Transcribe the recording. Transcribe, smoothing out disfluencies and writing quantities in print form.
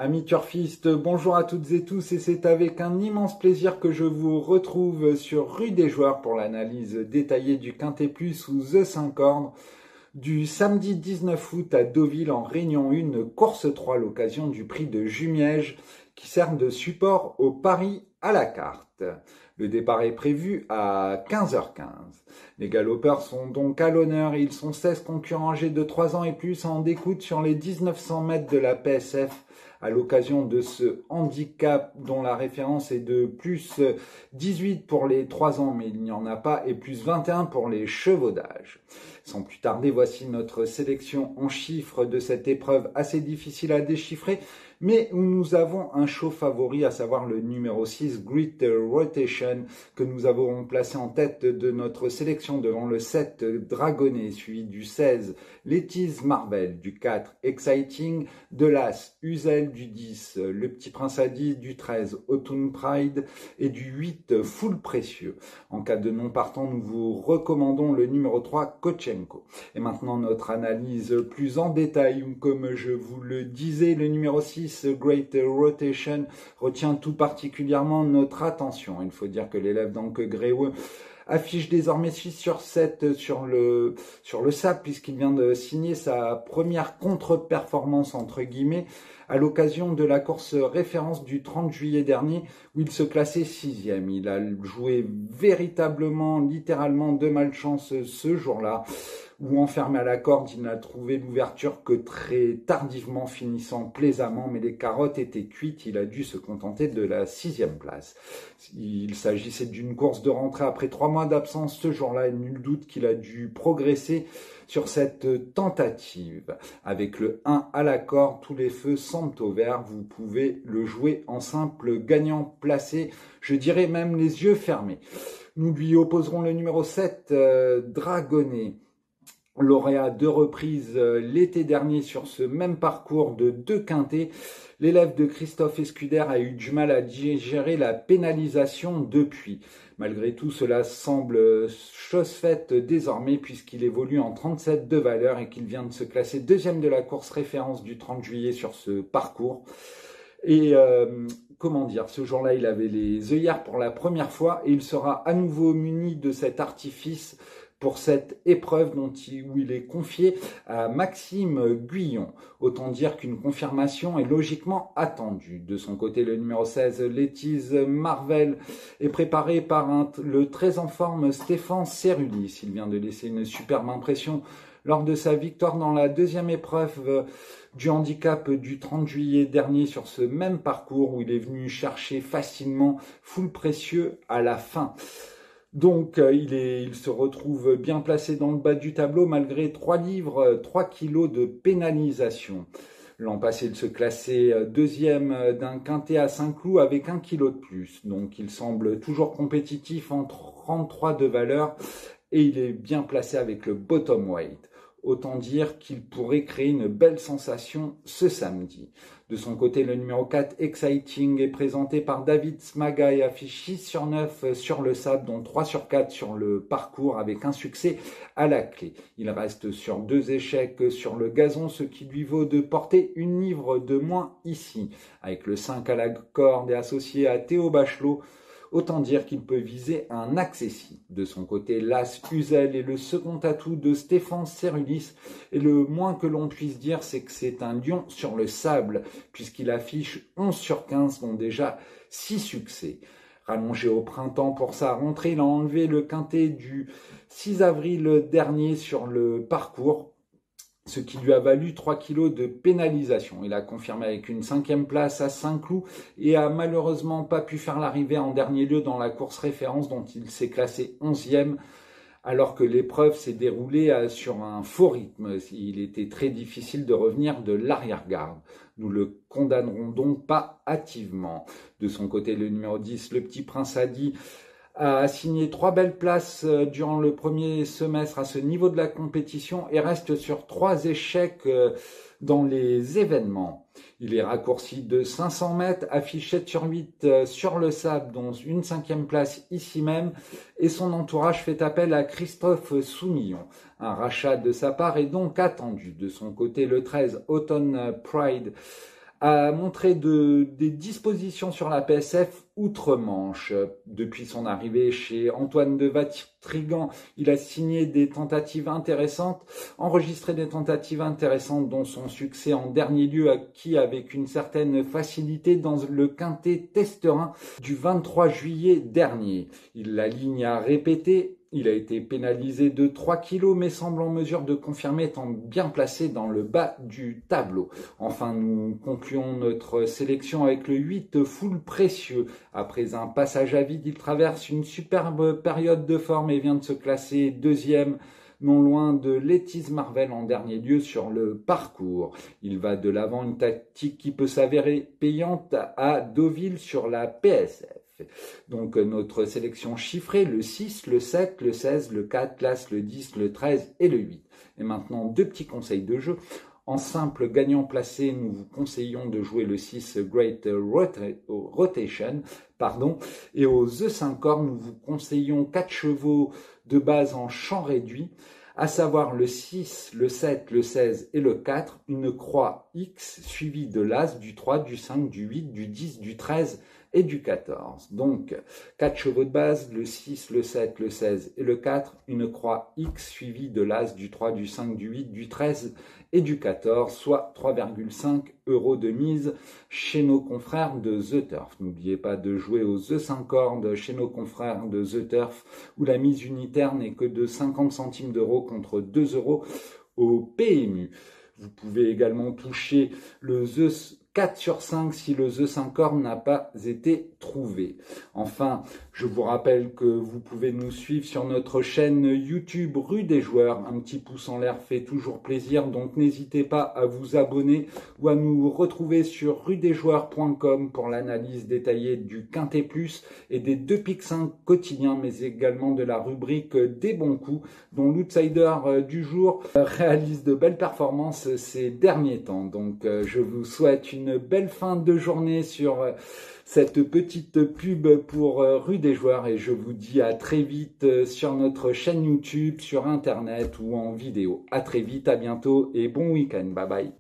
Amis turfistes, bonjour à toutes et tous et c'est avec un immense plaisir que je vous retrouve sur Rue des Joueurs pour l'analyse détaillée du Quintet Plus ou The 5 ordres du samedi 19 août à Deauville en Réunion 1, course 3, l'occasion du prix de Jumièges qui sert de support au pari à la carte. Le départ est prévu à 15h15. Les galopeurs sont donc à l'honneur. Ils sont 16 concurrents âgés de 3 ans et plus en découte sur les 1900 mètres de la PSF à l'occasion de ce handicap dont la référence est de plus 18 pour les 3 ans, mais il n'y en a pas, et plus 21 pour les chevaux d'âge. Sans plus tarder, voici notre sélection en chiffres de cette épreuve assez difficile à déchiffrer, mais où nous avons un show favori, à savoir le numéro 6, Great Rotation, que nous avons placé en tête de notre sélection devant le 7, Dragonnet, suivi du 16, Letty's Marvel, du 4, Exciting, de l'As, Uzel, du 10, Le Petit Prince Adi, du 13, Autumn Pride, et du 8, Full Précieux. En cas de non partant, nous vous recommandons le numéro 3, Kochenko. Et maintenant, notre analyse plus en détail, où, comme je vous le disais, le numéro 6, Great Rotation, retient tout particulièrement notre attention. Il faut dire que l'élève d'Anke Gréeux affiche désormais 6 sur 7 sur le sable, puisqu'il vient de signer sa première contre-performance, entre guillemets, à l'occasion de la course référence du 30 juillet dernier, où il se classait 6e. Il a joué véritablement, littéralement de malchance ce jour-là, où enfermé à la corde, il n'a trouvé l'ouverture que très tardivement, finissant plaisamment, mais les carottes étaient cuites, il a dû se contenter de la 6e place. Il s'agissait d'une course de rentrée après 3 mois d'absence ce jour-là, et nul doute qu'il a dû progresser sur cette tentative. Avec le 1 à la corde, tous les feux semblent au vert, vous pouvez le jouer en simple gagnant placé, je dirais même les yeux fermés. Nous lui opposerons le numéro 7, Dragonnet, lauréat 2 reprises l'été dernier sur ce même parcours de 2 quintets. L'élève de Christophe Escuder a eu du mal à digérer la pénalisation depuis. Malgré tout, cela semble chose faite désormais puisqu'il évolue en 37 de valeur et qu'il vient de se classer 2e de la course référence du 30 juillet sur ce parcours. Et comment dire, ce jour-là, il avait les œillères pour la première fois et il sera à nouveau muni de cet artifice pour cette épreuve où il est confié à Maxime Guyon. Autant dire qu'une confirmation est logiquement attendue. De son côté, le numéro 16, Letty's Marvel, est préparé par le très en forme Stéphane Cerulis. Il vient de laisser une superbe impression lors de sa victoire dans la 2e épreuve du handicap du 30 juillet dernier sur ce même parcours où il est venu chercher facilement Full Précieux à la fin. Donc, il se retrouve bien placé dans le bas du tableau malgré 3 livres, 3 kilos de pénalisation. L'an passé, il se classait 2e d'un quintet à Saint-Cloud avec 1 kilo de plus. Donc, il semble toujours compétitif en 33 de valeur et il est bien placé avec le bottom weight. Autant dire qu'il pourrait créer une belle sensation ce samedi. De son côté, le numéro 4, Exciting, est présenté par David Smaga et affiche 6 sur 9 sur le sable, dont 3 sur 4 sur le parcours, avec un succès à la clé. Il reste sur 2 échecs sur le gazon, ce qui lui vaut de porter 1 livre de moins ici. Avec le 5 à la corde et associé à Théo Bachelot, autant dire qu'il peut viser un accessi. De son côté, l'As Uzel est le second atout de Stéphane Cerulis. Et le moins que l'on puisse dire, c'est que c'est un lion sur le sable, puisqu'il affiche 11 sur 15, dont déjà 6 succès. Rallongé au printemps pour sa rentrée, il a enlevé le quintet du 6 avril dernier sur le parcours, ce qui lui a valu 3 kilos de pénalisation. Il a confirmé avec une 5e place à Saint-Cloud et a malheureusement pas pu faire l'arrivée en dernier lieu dans la course référence dont il s'est classé 11e, alors que l'épreuve s'est déroulée sur un faux rythme. Il était très difficile de revenir de l'arrière-garde. Nous le condamnerons donc pas hâtivement. De son côté, le numéro 10, Le Petit Prince Adi, a signé 3 belles places durant le premier semestre à ce niveau de la compétition et reste sur 3 échecs dans les événements. Il est raccourci de 500 mètres, affiche 7 sur 8 sur le sable, dont une 5e place ici même, et son entourage fait appel à Christophe Soumillon. Un rachat de sa part est donc attendu. De son côté, le 13, Autumn Pride, a montré des dispositions sur la PSF outre-Manche. Depuis son arrivée chez Antoine de Vatrigan, il a signé des tentatives intéressantes, enregistré des tentatives intéressantes, dont son succès en dernier lieu acquis avec une certaine facilité dans le quintet Testerin du 23 juillet dernier. Il l'aligne à répéter. Il a été pénalisé de 3 kilos, mais semble en mesure de confirmer étant bien placé dans le bas du tableau. Enfin, nous concluons notre sélection avec le 8 Full Précieux. Après un passage à vide, il traverse une superbe période de forme et vient de se classer deuxième, non loin de Lettice Marvel en dernier lieu sur le parcours. Il va de l'avant, une tactique qui peut s'avérer payante à Deauville sur la PSF. Donc notre sélection chiffrée, le 6, le 7, le 16, le 4, l'As, le 10, le 13 et le 8. Et maintenant, deux petits conseils de jeu. En simple gagnant placé, nous vous conseillons de jouer le 6 Great Rotation, et aux The 5 corps, nous vous conseillons 4 chevaux de base en champ réduit, à savoir le 6, le 7, le 16 et le 4, une croix X suivie de l'As, du 3, du 5, du 8, du 10, du 13 et du 14. Donc, 4 chevaux de base, le 6, le 7, le 16 et le 4, une croix X suivie de l'As, du 3, du 5, du 8, du 13 et du 14, soit 3,5 € de mise chez nos confrères de The Turf. N'oubliez pas de jouer aux The 5 cordes chez nos confrères de The Turf, où la mise unitaire n'est que de 50 centimes d'euros contre 2 € au PMU. Vous pouvez également toucher le The 4 sur 5 si le The 5 cordes n'a pas été trouvé. Enfin, je vous rappelle que vous pouvez nous suivre sur notre chaîne YouTube Rue des Joueurs. Un petit pouce en l'air fait toujours plaisir, donc n'hésitez pas à vous abonner ou à nous retrouver sur rudesjoueurs.com pour l'analyse détaillée du Quintet Plus et des 2 Pics 5 quotidiens, mais également de la rubrique des bons coups, dont l'outsider du jour réalise de belles performances ces derniers temps. Donc je vous souhaite une belle fin de journée sur cette petite pub pour Rue des Joueurs et je vous dis à très vite sur notre chaîne YouTube, sur Internet ou en vidéo. À très vite, à bientôt et bon week-end. Bye bye.